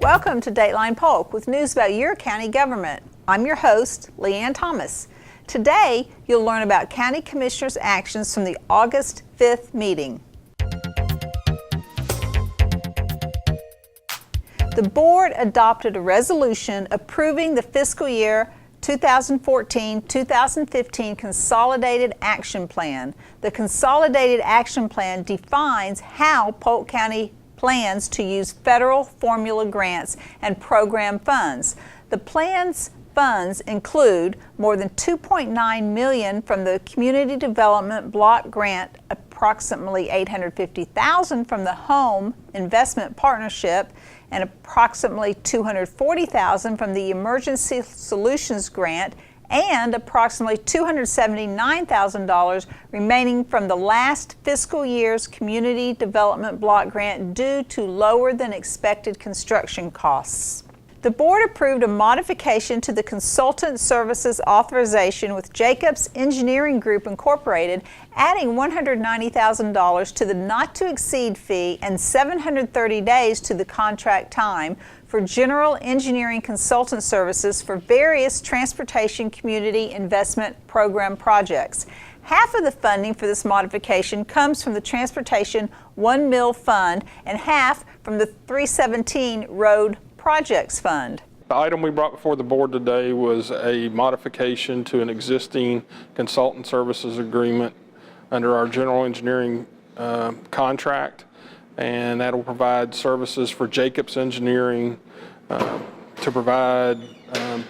Welcome to Dateline Polk with news about your county government. I'm your host, Leanne Thomas. Today, you'll learn about County Commissioners' actions from the August 5th meeting. The board adopted a resolution approving the fiscal year 2014-2015 Consolidated Action Plan. The Consolidated Action Plan defines how Polk County plans to use federal formula grants and program funds. The plan's funds include more than $2.9 million from the Community Development Block Grant, approximately $850,000 from the Home Investment Partnership, and approximately $240,000 from the Emergency Solutions Grant, and approximately $279,000 remaining from the last fiscal year's Community Development Block Grant due to lower than expected construction costs. The board approved a modification to the consultant services authorization with Jacobs Engineering Group Incorporated, adding $190,000 to the not-to-exceed fee and 730 days to the contract time for general engineering consultant services for various transportation community investment program projects. Half of the funding for this modification comes from the Transportation 1 Mil Fund and half from the 317 Road Projects Fund. The item we brought before the board today was a modification to an existing consultant services agreement under our general engineering contract, and that will provide services for Jacobs Engineering to provide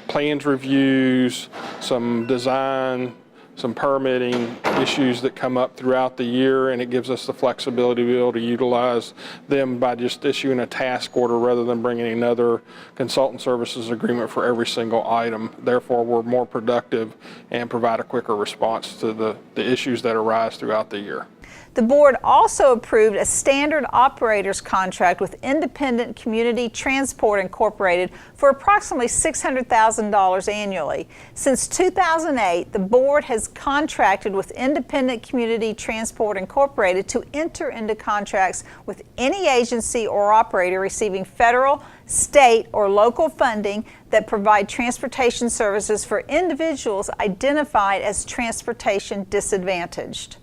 plans reviews, some design, some permitting issues that come up throughout the year, and it gives us the flexibility to be able to utilize them by just issuing a task order rather than bringing another consultant services agreement for every single item. Therefore, we're more productive and provide a quicker response to the issues that arise throughout the year. The board also approved a standard operators contract with Independent Community Transport Incorporated for approximately $600,000 annually. Since 2008, the board has contracted with Independent Community Transport Incorporated to enter into contracts with any agency or operator receiving federal, state, or local funding that provide transportation services for individuals identified as transportation disadvantaged.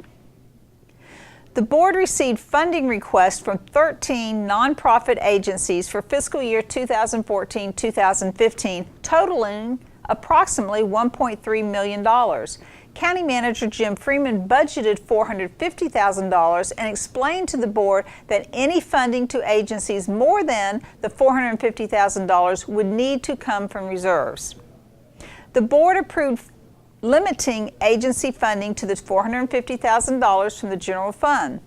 The board received funding requests from 13 nonprofit agencies for fiscal year 2014-2015, totaling approximately $1.3 million. County Manager Jim Freeman budgeted $450,000 and explained to the board that any funding to agencies more than the $450,000 would need to come from reserves. The board approved limiting agency funding to the $450,000 from the general fund.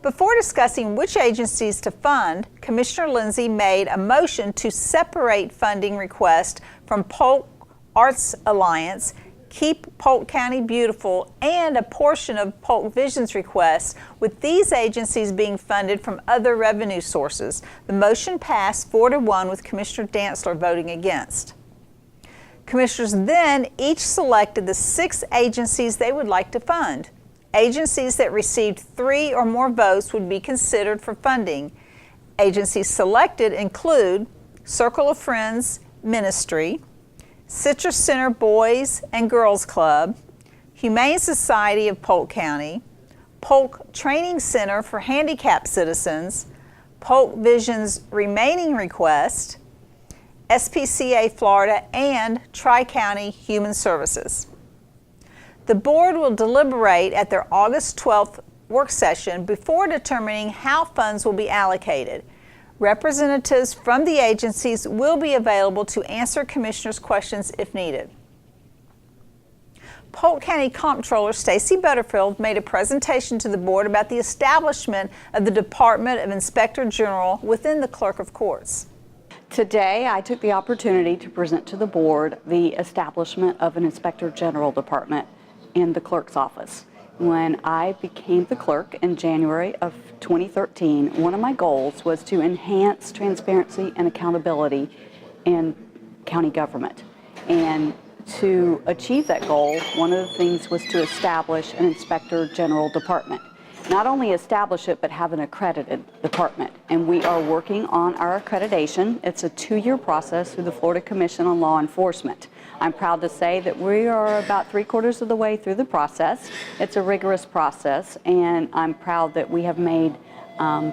Before discussing which agencies to fund, Commissioner Lindsay made a motion to separate funding requests from Polk Arts Alliance, Keep Polk County Beautiful, and a portion of Polk Vision's requests, with these agencies being funded from other revenue sources. The motion passed 4-1 with Commissioner Dantzler voting against. Commissioners then each selected the 6 agencies they would like to fund. Agencies that received 3 or more votes would be considered for funding. Agencies selected include Circle of Friends Ministry, Citrus Center Boys and Girls Club, Humane Society of Polk County, Polk Training Center for Handicapped Citizens, Polk Vision's remaining request, SPCA Florida, and Tri-County Human Services. The board will deliberate at their August 12th work session before determining how funds will be allocated. Representatives from the agencies will be available to answer commissioners' questions if needed. Polk County Comptroller Stacy Butterfield made a presentation to the board about the establishment of the Department of Inspector General within the Clerk of Courts. Today, I took the opportunity to present to the board the establishment of an Inspector General Department in the clerk's office. When I became the clerk in January of 2013, one of my goals was to enhance transparency and accountability in county government. And to achieve that goal, one of the things was to establish an Inspector General Department. not only establish it, but have an accredited department. And we are working on our accreditation. It's a 2-year process through the Florida Commission on Law Enforcement. I'm proud to say that we are about 3/4 of the way through the process. It's a rigorous process, and I'm proud that we have made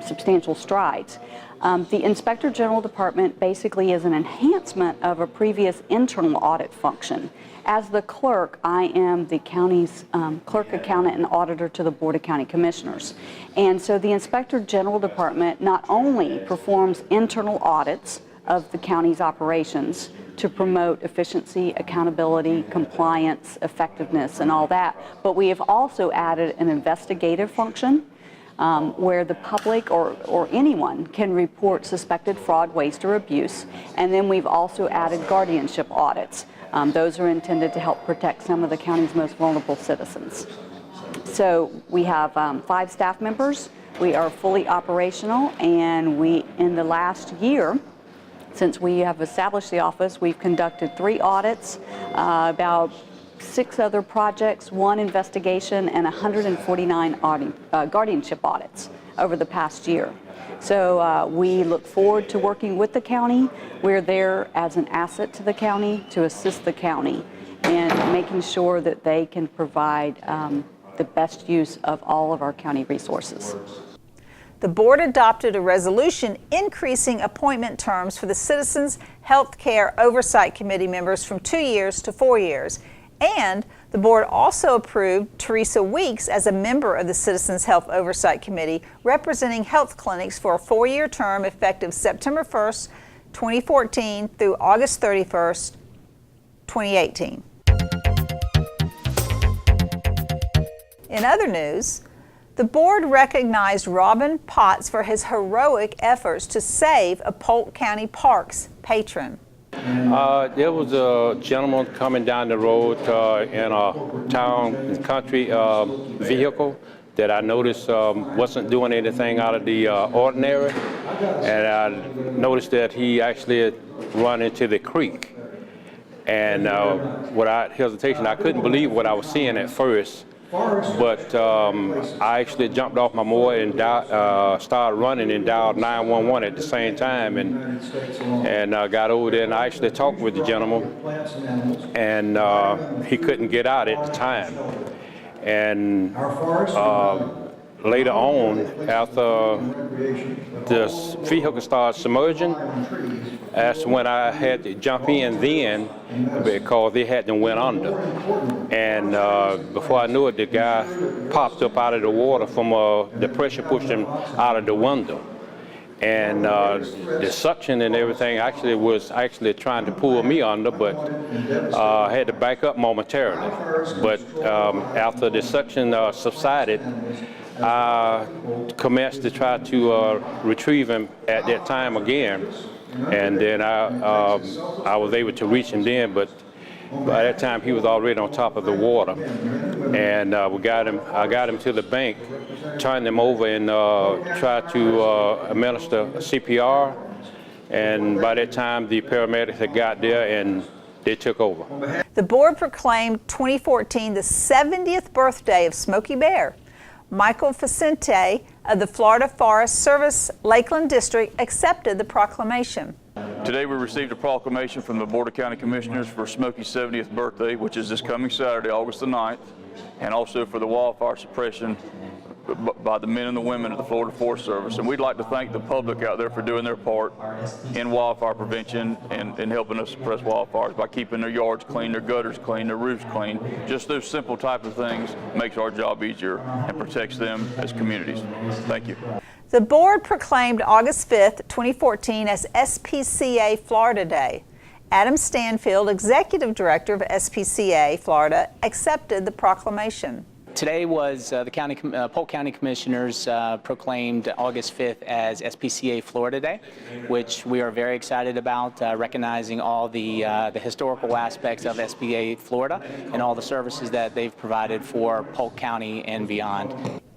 substantial strides. The Inspector General Department basically is an enhancement of a previous internal audit function. As the clerk, I am the county's clerk, accountant, and auditor to the Board of County Commissioners. And so the Inspector General Department not only performs internal audits of the county's operations to promote efficiency, accountability, compliance, effectiveness, and all that, but we have also added an investigative function where the public or anyone can report suspected fraud, waste, or abuse. And then we've also added guardianship audits. Those are intended to help protect some of the county's most vulnerable citizens. So we have 5 staff members. We are fully operational, and in the last year, since we have established the office, we've conducted 3 audits, about 6 other projects, 1 investigation, and 149 guardianship audits over the past year. So we look forward to working with the county. We're there as an asset to the county to assist the county and making sure that they can provide the best use of all of our county resources. The board adopted a resolution increasing appointment terms for the Citizens Health Care Oversight Committee members from 2 years to 4 years. And the board also approved Teresa Weeks as a member of the Citizens Health Oversight Committee, representing health clinics for a 4-year term effective September 1st, 2014 through August 31st, 2018. In other news, the board recognized Robin Potts for his heroic efforts to save a Polk County Parks patron. There was a gentleman coming down the road in a town country vehicle that I noticed wasn't doing anything out of the ordinary, and I noticed that he actually had run into the creek. And without hesitation, I couldn't believe what I was seeing at first. But I actually jumped off my mower and started running and dialed 911 at the same time, and got over there, and I actually talked with the gentleman, and he couldn't get out at the time. And later on, after the vehicle started submerging, that's when I had to jump in then, because they hadn't went under. And before I knew it, the guy popped up out of the water from the pressure pushed him out of the window. And the suction and everything actually was trying to pull me under, but I had to back up momentarily. But after the suction subsided, I commenced to try to retrieve him at that time again. And then I was able to reach him then, but by that time he was already on top of the water. And I got him to the bank, turned him over, and tried to administer CPR. And by that time the paramedics had got there and they took over. The board proclaimed 2014 the 70th birthday of Smokey Bear. Michael Facente of the Florida Forest Service Lakeland District accepted the proclamation. Today we received a proclamation from the Board of County Commissioners for Smokey's 70th birthday, which is this coming Saturday, August the 9th, and also for the wildfire suppression by the men and the women of the Florida Forest Service. And we'd like to thank the public out there for doing their part in wildfire prevention and helping us suppress wildfires by keeping their yards clean, their gutters clean, their roofs clean. Just those simple type of things makes our job easier and protects them as communities. Thank you. The board proclaimed August 5th, 2014 as SPCA Florida Day. Adam Stanfield, Executive Director of SPCA Florida, accepted the proclamation. Today was the Polk County Commissioners proclaimed August 5th as SPCA Florida Day, which we are very excited about, recognizing all the historical aspects of SPCA Florida and all the services that they've provided for Polk County and beyond.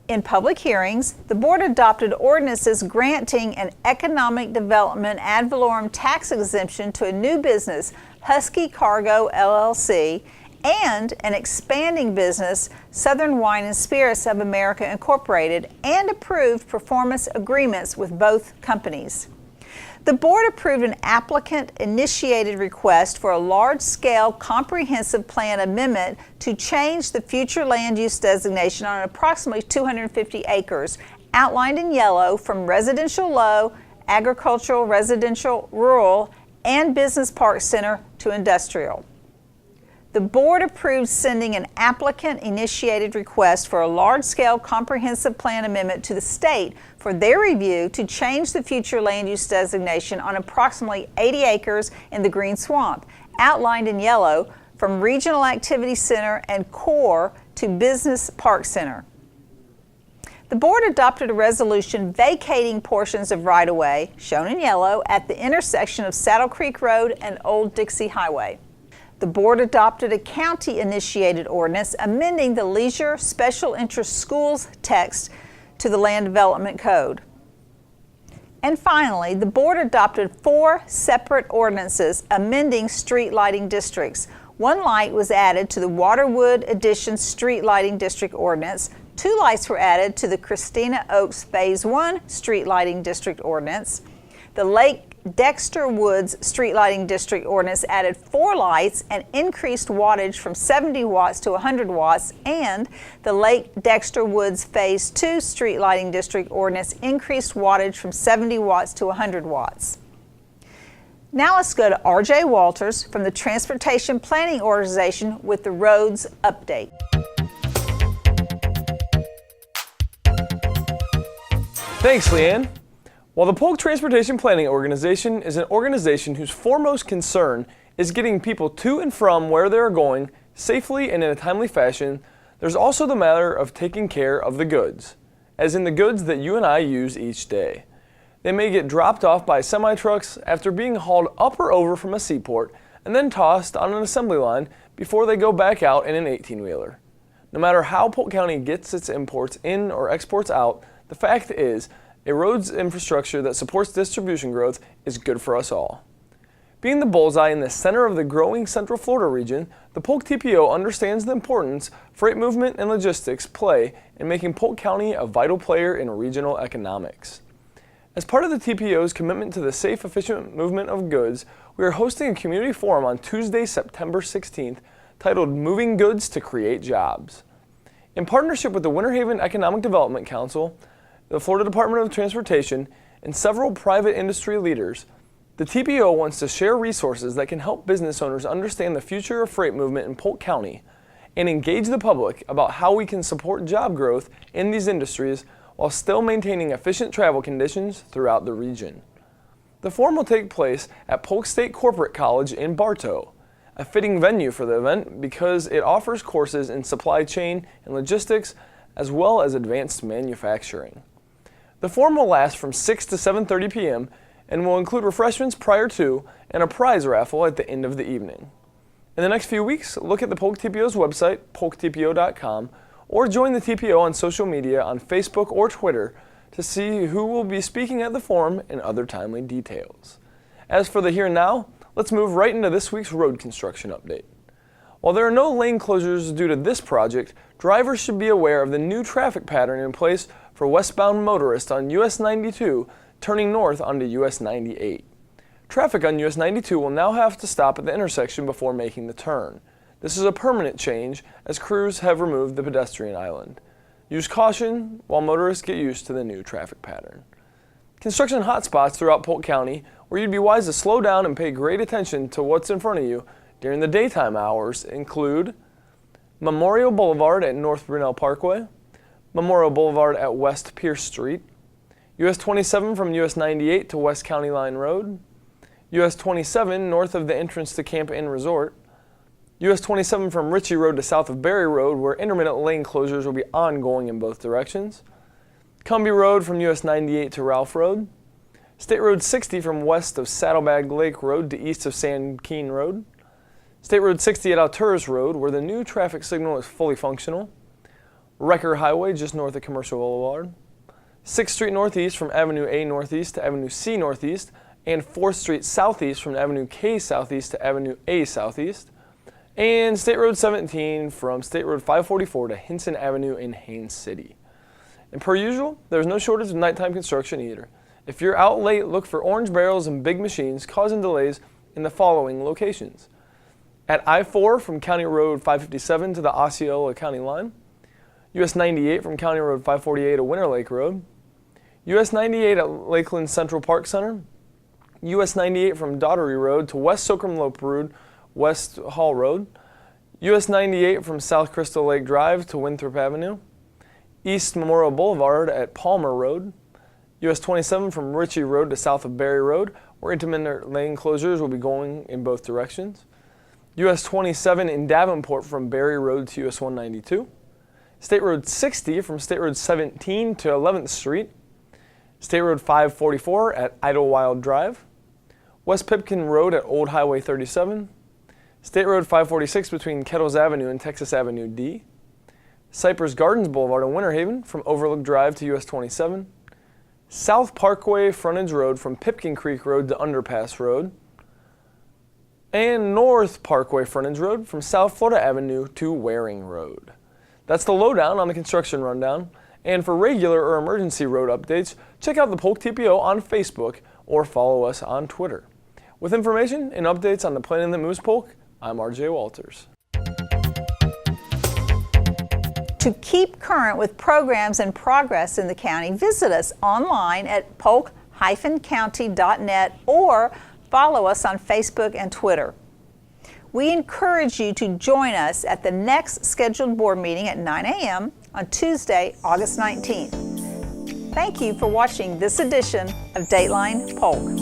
In public hearings, the board adopted ordinances granting an economic development ad valorem tax exemption to a new business, Husky Cargo LLC, and an expanding business, Southern Wine and Spirits of America Incorporated, and approved performance agreements with both companies. The board approved an applicant-initiated request for a large-scale comprehensive plan amendment to change the future land use designation on approximately 250 acres, outlined in yellow, from residential low, agricultural, residential, rural, and business park center to industrial. The board approved sending an applicant-initiated request for a large-scale comprehensive plan amendment to the state for their review to change the future land use designation on approximately 80 acres in the Green Swamp, outlined in yellow, from Regional Activity Center and Core to Business Park Center. The board adopted a resolution vacating portions of right-of-way, shown in yellow, at the intersection of Saddle Creek Road and Old Dixie Highway. The board adopted a county-initiated ordinance amending the Leisure Special Interest Schools text to the Land Development Code. And finally, the board adopted 4 separate ordinances amending street lighting districts. One light was added to the Waterwood Addition Street Lighting District Ordinance. 2 lights were added to the Christina Oaks Phase 1 Street Lighting District Ordinance. The Lake Dexter Woods Street Lighting District Ordinance added 4 lights and increased wattage from 70 watts to 100 watts, and the Lake Dexter Woods Phase 2 Street Lighting District Ordinance increased wattage from 70 watts to 100 watts. Now let's go to R.J. Walters from the Transportation Planning Organization with the roads update. Thanks, Leanne. While the Polk Transportation Planning Organization is an organization whose foremost concern is getting people to and from where they are going safely and in a timely fashion, there's also the matter of taking care of the goods, as in the goods that you and I use each day. They may get dropped off by semi-trucks after being hauled up or over from a seaport and then tossed on an assembly line before they go back out in an 18-wheeler. No matter how Polk County gets its imports in or exports out, the fact is, a roads infrastructure that supports distribution growth is good for us all. Being the bullseye in the center of the growing Central Florida region, the Polk TPO understands the importance freight movement and logistics play in making Polk County a vital player in regional economics. As part of the TPO's commitment to the safe, efficient movement of goods, we are hosting a community forum on Tuesday, September 16th, titled Moving Goods to Create Jobs. In partnership with the Winter Haven Economic Development Council, the Florida Department of Transportation, and several private industry leaders, the TPO wants to share resources that can help business owners understand the future of freight movement in Polk County and engage the public about how we can support job growth in these industries while still maintaining efficient travel conditions throughout the region. The forum will take place at Polk State Corporate College in Bartow, a fitting venue for the event because it offers courses in supply chain and logistics as well as advanced manufacturing. The forum will last from 6 to 7:30 p.m. and will include refreshments prior to and a prize raffle at the end of the evening. In the next few weeks, look at the Polk TPO's website, polktpo.com, or join the TPO on social media on Facebook or Twitter to see who will be speaking at the forum and other timely details. As for the here and now, let's move right into this week's road construction update. While there are no lane closures due to this project, drivers should be aware of the new traffic pattern in place for westbound motorists on US 92 turning north onto US 98. Traffic on US 92 will now have to stop at the intersection before making the turn. This is a permanent change as crews have removed the pedestrian island. Use caution while motorists get used to the new traffic pattern. Construction hotspots throughout Polk County where you'd be wise to slow down and pay great attention to what's in front of you during the daytime hours include Memorial Boulevard at North Brunel Parkway, Memorial Boulevard at West Pierce Street, US 27 from US 98 to West County Line Road, US 27 north of the entrance to Camp Inn Resort, US 27 from Ritchie Road to south of Berry Road where intermittent lane closures will be ongoing in both directions, Cumbie Road from US 98 to Ralph Road, State Road 60 from west of Saddlebag Lake Road to east of San Keen Road, State Road 60 at Alturas Road where the new traffic signal is fully functional, Wrecker Highway just north of Commercial Boulevard, 6th Street Northeast from Avenue A Northeast to Avenue C Northeast, and 4th Street Southeast from Avenue K Southeast to Avenue A Southeast, and State Road 17 from State Road 544 to Hinson Avenue in Haines City. And per usual, there's no shortage of nighttime construction either. If you're out late, look for orange barrels and big machines causing delays in the following locations. At I-4 from County Road 557 to the Osceola County line, US 98 from County Road 548 to Winter Lake Road, US 98 at Lakeland Central Park Center, US 98 from Daughtery Road to West Soakham-Lope Road, West Hall Road, US 98 from South Crystal Lake Drive to Winthrop Avenue, East Memorial Boulevard at Palmer Road, US 27 from Ritchie Road to south of Berry Road, where intermittent lane closures will be going in both directions. US 27 in Davenport from Berry Road to US 192. State Road 60 from State Road 17 to 11th Street. State Road 544 at Idlewild Drive. West Pipkin Road at Old Highway 37. State Road 546 between Kettles Avenue and Texas Avenue D. Cypress Gardens Boulevard in Winter Haven from Overlook Drive to US 27. South Parkway Frontage Road from Pipkin Creek Road to Underpass Road. And North Parkway Frontage Road from South Florida Avenue to Waring Road. That's the lowdown on the construction rundown. And for regular or emergency road updates, check out the Polk TPO on Facebook or follow us on Twitter. With information and updates on the planning that moves Polk, I'm RJ Walters. To keep current with programs and progress in the county, visit us online at polk-county.net or follow us on Facebook and Twitter. We encourage you to join us at the next scheduled board meeting at 9 a.m. on Tuesday, August 19th. Thank you for watching this edition of Dateline Polk.